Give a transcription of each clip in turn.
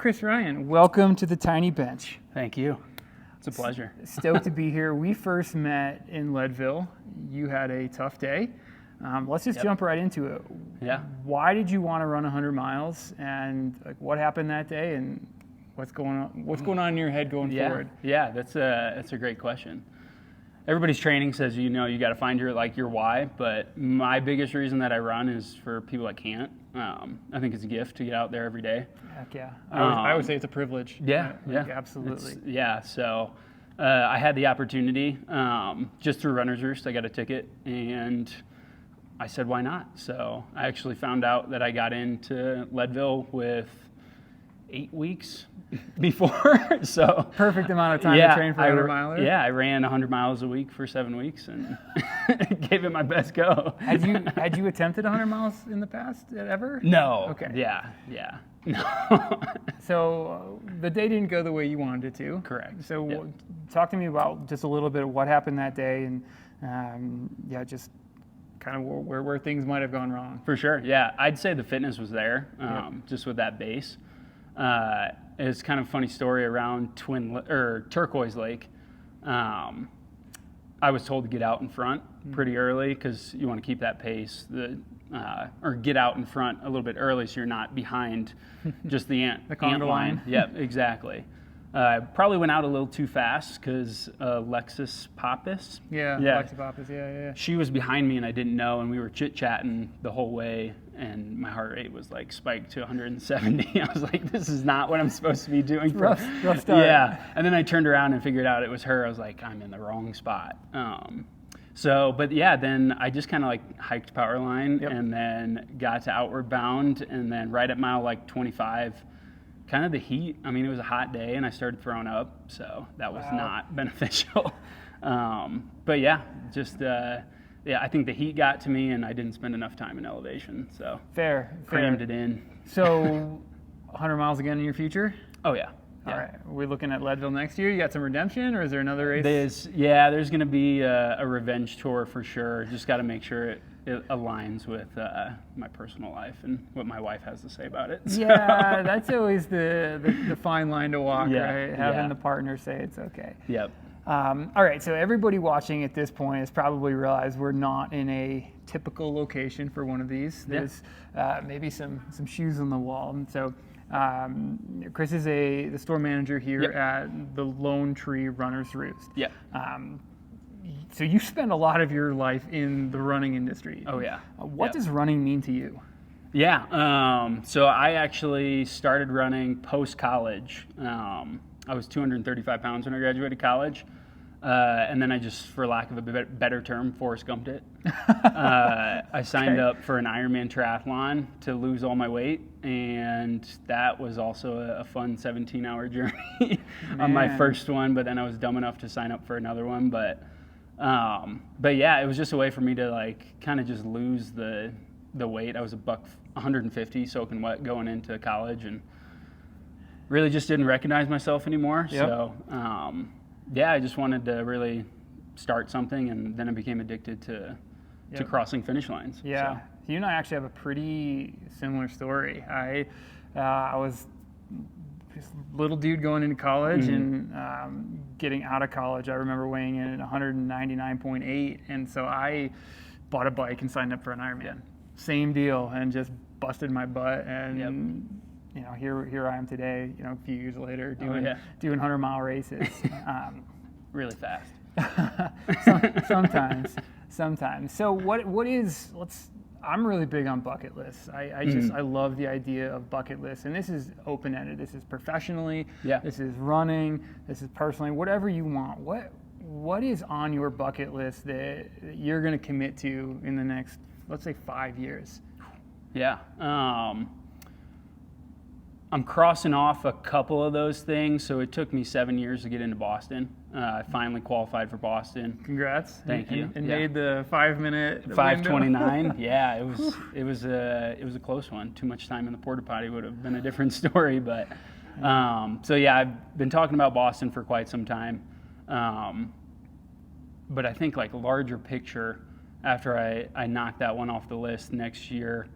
Chris Ryan, welcome to the Tiny Bench. Thank you. It's a pleasure. Stoked to be here. We first met in Leadville. You had a tough day. Let's just jump right into it. Yeah. Why did you want to run 100 miles, and what happened that day, and what's going on in your head going forward? Yeah, that's a great question. Everybody's training says you got to find your why, but my biggest reason that I run is for people that can't. I think it's a gift to get out there every day. Heck yeah. I would say it's a privilege. Yeah, Absolutely. So I had the opportunity just through Runner's Roost. I got a ticket, and I said, why not? So I actually found out that I got into Leadville with 8 weeks before. So perfect amount of time to train for a 100 miler. Yeah, I ran 100 miles a week for 7 weeks and gave it my best go. Had you attempted 100 miles in the past ever? No. Okay. Yeah. No. So the day didn't go the way you wanted it to. Correct. So talk to me about just a little bit of what happened that day, and just kind of where things might have gone wrong. For sure. Yeah, I'd say the fitness was there, just with that base. It's kind of a funny story around Turquoise Lake. I was told to get out in front pretty early because you want to keep that pace, or get out in front a little bit early so you're not behind just the ant line. Yep, exactly. Probably went out a little too fast because Lexus Pappas. Lexus Pappas, yeah. She was behind me and I didn't know, and we were chit-chatting the whole way, and my heart rate was like spiked to 170. I was like, this is not what I'm supposed to be doing. Rough start. Yeah, and then I turned around and figured out it was her. I was like, I'm in the wrong spot. Then I just kind of like hiked Powerline and then got to Outward Bound, and then right at mile like 25, kind of the heat. I mean, it was a hot day, and I started throwing up, so that was not beneficial. I think the heat got to me, and I didn't spend enough time in elevation, so crammed it in. So 100 miles again in your future? Oh, yeah. All right. Are we looking at Leadville next year? You got some redemption, or is there another race? There's going to be a revenge tour for sure. Just got to make sure it aligns with my personal life and what my wife has to say about it. So. Yeah, that's always the fine line to walk, right? Having the partner say it's okay. Yep. All right, so everybody watching at this point has probably realized we're not in a typical location for one of these. There's maybe some shoes on the wall. And so Chris is the store manager here at the Lone Tree Runner's Roost. Yeah. So you spend a lot of your life in the running industry. Oh, yeah. What does running mean to you? Yeah. So I actually started running post-college. I was 235 pounds when I graduated college. And then I just, for lack of a better term, Forrest Gumped it. I signed up for an Ironman triathlon to lose all my weight, and that was also a fun 17-hour journey on my first one, but then I was dumb enough to sign up for another one. But it was just a way for me to like kind of just lose the weight. I was 150 soaking wet going into college, and really just didn't recognize myself anymore. Yep. So I just wanted to really start something, and then I became addicted to crossing finish lines. Yeah. So you and I actually have a pretty similar story. I was this little dude going into college, and getting out of college, I remember weighing in at 199.8, and so I bought a bike and signed up for an Ironman. Yeah. Same deal, and just busted my butt, and here I am today, a few years later, doing 100-mile races. Really fast. Sometimes. So what is, I'm really big on bucket lists. I love the idea of bucket lists, and this is open-ended. This is professionally, this is running, this is personally, whatever you want. What is on your bucket list that you're going to commit to in the next, let's say, 5 years? Yeah. I'm crossing off a couple of those things. So it took me 7 years to get into Boston. I finally qualified for Boston. Congrats! Thank you. And made the 5-minute 5:29. Yeah, it was a close one. Too much time in the porta potty would have been a different story. But I've been talking about Boston for quite some time. But I think like larger picture, after I knock that one off the list next year.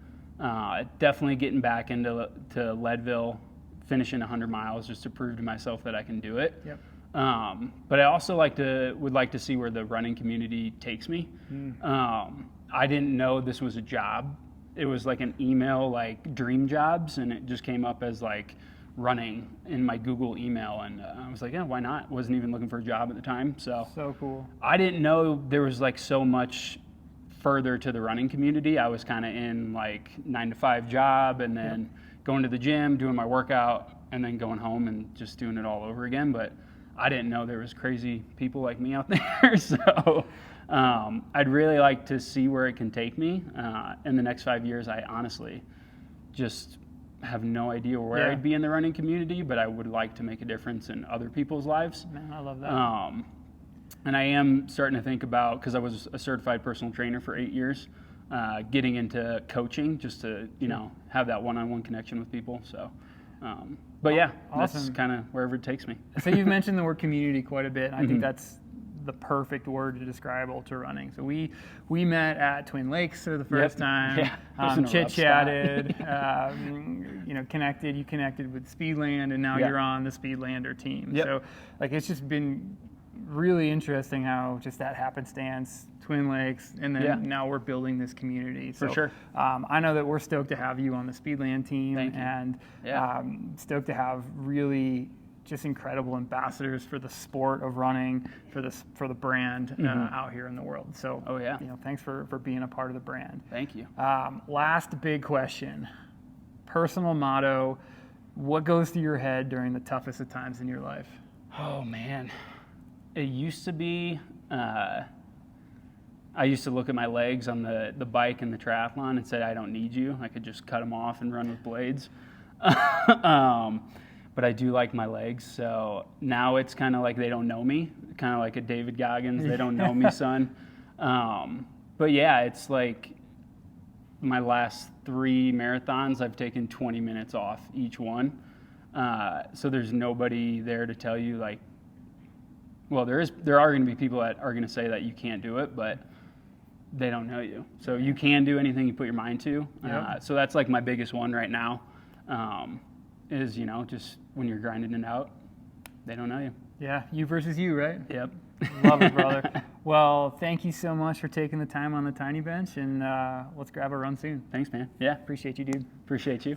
Definitely getting back into Leadville finishing 100 miles just to prove to myself that I can do it. Yep. But I also would like to see where the running community takes me. I didn't know this was a job. It was like an email, like dream jobs, and it just came up as like running in my Google email, and I was like, yeah, why not? Wasn't even looking for a job at the time, so cool. I didn't know there was like so much further to the running community. I was kind of in like 9-to-5 job, and then going to the gym, doing my workout, and then going home and just doing it all over again. But I didn't know there was crazy people like me out there. So I'd really like to see where it can take me in the next 5 years. I honestly just have no idea where I'd be in the running community, but I would like to make a difference in other people's lives. Man, I love that. And I am starting to think about, because I was a certified personal trainer for 8 years, getting into coaching just to, have that one-on-one connection with people. So, but yeah, awesome. That's kind of wherever it takes me. So you've mentioned the word community quite a bit. And I think that's the perfect word to describe ultra running. So we met at Twin Lakes for the first time, chit-chatted, connected. You connected with Speedland, and now you're on the Speedlander team. So like, it's just been really interesting how just that happenstance, Twin Lakes, and then now we're building this community. So, for sure. I know that we're stoked to have you on the Speedland team, Thank you. And stoked to have really just incredible ambassadors for the sport of running, for the brand out here in the world. So, thanks for being a part of the brand. Thank you. Last big question, personal motto: what goes through your head during the toughest of times in your life? Oh man, it used to be. I used to look at my legs on the bike and the triathlon and said, I don't need you. I could just cut them off and run with blades. But I do like my legs. So now it's kind of like they don't know me, kind of like a David Goggins. They don't know me, son. But yeah, it's like my last 3 marathons, I've taken 20 minutes off each one. So there's nobody there to tell you, like, well, there are going to be people that are going to say that you can't do it, but they don't know you. So you can do anything you put your mind to. So that's like my biggest one right now, is, just when you're grinding it out, they don't know you. Yeah, you versus you, right? Yep. Love it, brother. Well, thank you so much for taking the time on the Tiny Bench, and let's grab a run soon. Thanks, man. Yeah. Appreciate you, dude. Appreciate you.